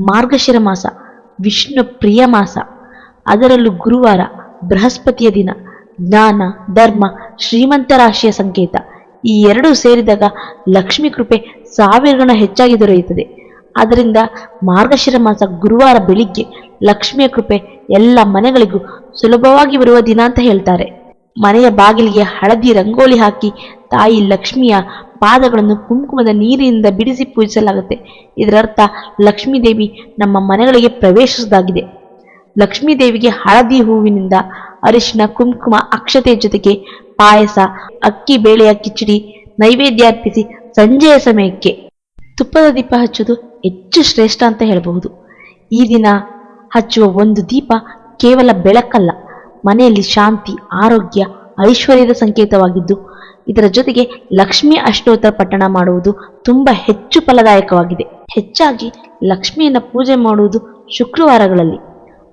ಮಾರ್ಗಶಿರ ಮಾಸ ವಿಷ್ಣು ಪ್ರಿಯ ಮಾಸ, ಅದರಲ್ಲೂ ಗುರುವಾರ ಬೃಹಸ್ಪತಿಯ ದಿನ, ಜ್ಞಾನ, ಧರ್ಮ, ಶ್ರೀಮಂತ ರಾಶಿಯ ಸಂಕೇತ. ಈ ಎರಡೂ ಸೇರಿದಾಗ ಲಕ್ಷ್ಮಿ ಕೃಪೆ ಸಾವಿರಗುಣ ಹೆಚ್ಚಾಗಿ ದೊರೆಯುತ್ತದೆ. ಆದ್ದರಿಂದ ಮಾರ್ಗಶಿರ ಮಾಸ ಗುರುವಾರ ಬೆಳಿಗ್ಗೆ ಲಕ್ಷ್ಮಿಯ ಕೃಪೆ ಎಲ್ಲ ಮನೆಗಳಿಗೂ ಸುಲಭವಾಗಿ ಬರುವ ದಿನ ಅಂತ ಹೇಳ್ತಾರೆ. ಮನೆಯ ಬಾಗಿಲಿಗೆ ಹಳದಿ ರಂಗೋಲಿ ಹಾಕಿ ತಾಯಿ ಲಕ್ಷ್ಮಿಯ ಪಾದಗಳನ್ನು ಕುಂಕುಮದ ನೀರಿನಿಂದ ಬಿಡಿಸಿ ಪೂಜಿಸಲಾಗುತ್ತೆ. ಇದರರ್ಥ ಲಕ್ಷ್ಮೀ ದೇವಿ ನಮ್ಮ ಮನೆಗಳಿಗೆ ಪ್ರವೇಶಿಸುವುದಾಗಿದೆ. ಲಕ್ಷ್ಮೀ ದೇವಿಗೆ ಹಳದಿ ಹೂವಿನಿಂದ ಅರಿಶಿನ, ಕುಂಕುಮ, ಅಕ್ಷತೆ ಜೊತೆಗೆ ಪಾಯಸ, ಅಕ್ಕಿ ಬೇಳೆಯ ಕಿಚಡಿ ನೈವೇದ್ಯ ಅರ್ಪಿಸಿ ಸಂಜೆಯ ಸಮಯಕ್ಕೆ ತುಪ್ಪದ ದೀಪ ಹಚ್ಚುವುದು ಹೆಚ್ಚು ಶ್ರೇಷ್ಠ ಅಂತ ಹೇಳಬಹುದು. ಈ ದಿನ ಹಚ್ಚುವ ಒಂದು ದೀಪ ಕೇವಲ ಬೆಳಕಲ್ಲ, ಮನೆಯಲ್ಲಿ ಶಾಂತಿ, ಆರೋಗ್ಯ, ಐಶ್ವರ್ಯದ ಸಂಕೇತವಾಗಿದ್ದು, ಇದರ ಜೊತೆಗೆ ಲಕ್ಷ್ಮಿ ಅಷ್ಟೋತ್ತರ ಪಠಣ ಮಾಡುವುದು ತುಂಬಾ ಹೆಚ್ಚು ಫಲದಾಯಕವಾಗಿದೆ. ಹೆಚ್ಚಾಗಿ ಲಕ್ಷ್ಮಿಯನ್ನ ಪೂಜೆ ಮಾಡುವುದು ಶುಕ್ರವಾರಗಳಲ್ಲಿ.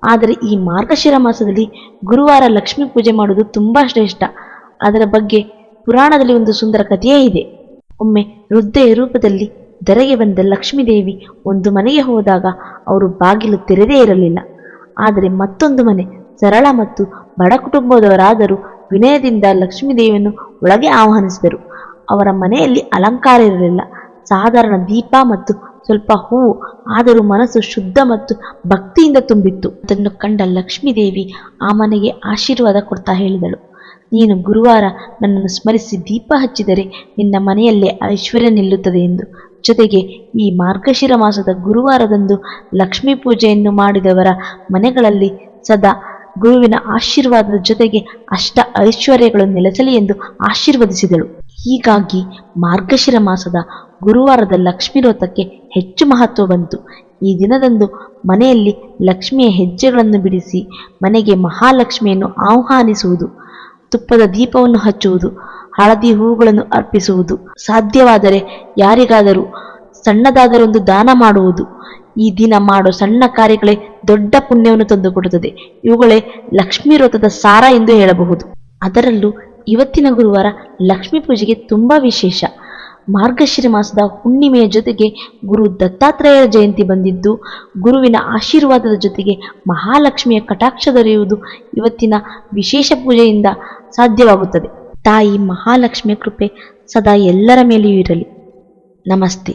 ಆದರೆ ಈ ಮಾರ್ಗಶಿರ ಮಾಸದಲ್ಲಿ ಗುರುವಾರ ಲಕ್ಷ್ಮಿ ಪೂಜೆ ಮಾಡುವುದು ತುಂಬಾ ಶ್ರೇಷ್ಠ. ಅದರ ಬಗ್ಗೆ ಪುರಾಣದಲ್ಲಿ ಒಂದು ಸುಂದರ ಕಥೆಯೇ ಇದೆ. ಒಮ್ಮೆ ವೃದ್ಧೆಯ ರೂಪದಲ್ಲಿ ಧರೆಗೆ ಬಂದ ಲಕ್ಷ್ಮೀ ದೇವಿ ಒಂದು ಮನೆಗೆ ಹೋದಾಗ ಅವರು ಬಾಗಿಲು ತೆರೆದೇ ಇರಲಿಲ್ಲ. ಆದರೆ ಮತ್ತೊಂದು ಮನೆ ಸರಳ ಮತ್ತು ಬಡ ಕುಟುಂಬದವರಾದರೂ ವಿನಯದಿಂದ ಲಕ್ಷ್ಮೀ ದೇವಿಯನ್ನು ಒಳಗೆ ಆಹ್ವಾನಿಸಿದರು. ಅವರ ಮನೆಯಲ್ಲಿ ಅಲಂಕಾರ ಇರಲಿಲ್ಲ, ಸಾಧಾರಣ ದೀಪ ಮತ್ತು ಸ್ವಲ್ಪ ಹೂವು, ಆದರೂ ಮನಸ್ಸು ಶುದ್ಧ ಮತ್ತು ಭಕ್ತಿಯಿಂದ ತುಂಬಿತ್ತು. ಅದನ್ನು ಕಂಡ ಲಕ್ಷ್ಮೀ ದೇವಿ ಆ ಮನೆಗೆ ಆಶೀರ್ವಾದ ಕೊಡ್ತಾ ಹೇಳಿದಳು, ನೀನು ಗುರುವಾರ ನನ್ನನ್ನು ಸ್ಮರಿಸಿ ದೀಪ ಹಚ್ಚಿದರೆ ನಿನ್ನ ಮನೆಯಲ್ಲೇ ಐಶ್ವರ್ಯ ನಿಲ್ಲುತ್ತದೆ ಎಂದು. ಜೊತೆಗೆ ಈ ಮಾರ್ಗಶಿರ ಮಾಸದ ಗುರುವಾರದಂದು ಲಕ್ಷ್ಮೀ ಪೂಜೆಯನ್ನು ಮಾಡಿದವರ ಮನೆಗಳಲ್ಲಿ ಸದಾ ಗುರುವಿನ ಆಶೀರ್ವಾದದ ಜೊತೆಗೆ ಅಷ್ಟ ಐಶ್ವರ್ಯಗಳು ನೆಲೆಸಲಿ ಎಂದು ಆಶೀರ್ವದಿಸಿದಳು. ಹೀಗಾಗಿ ಮಾರ್ಗಶಿರ ಮಾಸದ ಗುರುವಾರದ ಲಕ್ಷ್ಮೀ ವ್ರತಕ್ಕೆ ಹೆಚ್ಚು ಮಹತ್ವ ಬಂತು. ಈ ದಿನದಂದು ಮನೆಯಲ್ಲಿ ಲಕ್ಷ್ಮಿಯ ಹೆಜ್ಜೆಗಳನ್ನು ಬಿಡಿಸಿ ಮನೆಗೆ ಮಹಾಲಕ್ಷ್ಮಿಯನ್ನು ಆಹ್ವಾನಿಸುವುದು, ತುಪ್ಪದ ದೀಪವನ್ನು ಹಚ್ಚುವುದು, ಹಳದಿ ಹೂಗಳನ್ನು ಅರ್ಪಿಸುವುದು, ಸಾಧ್ಯವಾದರೆ ಯಾರಿಗಾದರೂ ಸಣ್ಣದಾದರೊಂದು ದಾನ ಮಾಡುವುದು, ಈ ದಿನ ಮಾಡೋ ಸಣ್ಣ ಕಾರ್ಯಗಳೇ ದೊಡ್ಡ ಪುಣ್ಯವನ್ನು ತಂದುಕೊಡುತ್ತದೆ. ಇವುಗಳೇ ಲಕ್ಷ್ಮೀ ವ್ರತದ ಸಾರ ಎಂದು ಹೇಳಬಹುದು. ಅದರಲ್ಲೂ ಇವತ್ತಿನ ಗುರುವಾರ ಲಕ್ಷ್ಮೀ ಪೂಜೆಗೆ ತುಂಬಾ ವಿಶೇಷ. ಮಾರ್ಗಶಿರ ಮಾಸದ ಹುಣ್ಣಿಮೆಯ ಜೊತೆಗೆ ಗುರು ದತ್ತಾತ್ರೇಯರ ಜಯಂತಿ ಬಂದಿದ್ದು, ಗುರುವಿನ ಆಶೀರ್ವಾದದ ಜೊತೆಗೆ ಮಹಾಲಕ್ಷ್ಮಿಯ ಕಟಾಕ್ಷ ದೊರೆಯುವುದು ಇವತ್ತಿನ ವಿಶೇಷ ಪೂಜೆಯಿಂದ ಸಾಧ್ಯವಾಗುತ್ತದೆ. ತಾಯಿ ಮಹಾಲಕ್ಷ್ಮಿಯ ಕೃಪೆ ಸದಾ ಎಲ್ಲರ ಮೇಲೆಯೂ ಇರಲಿ. ನಮಸ್ತೆ.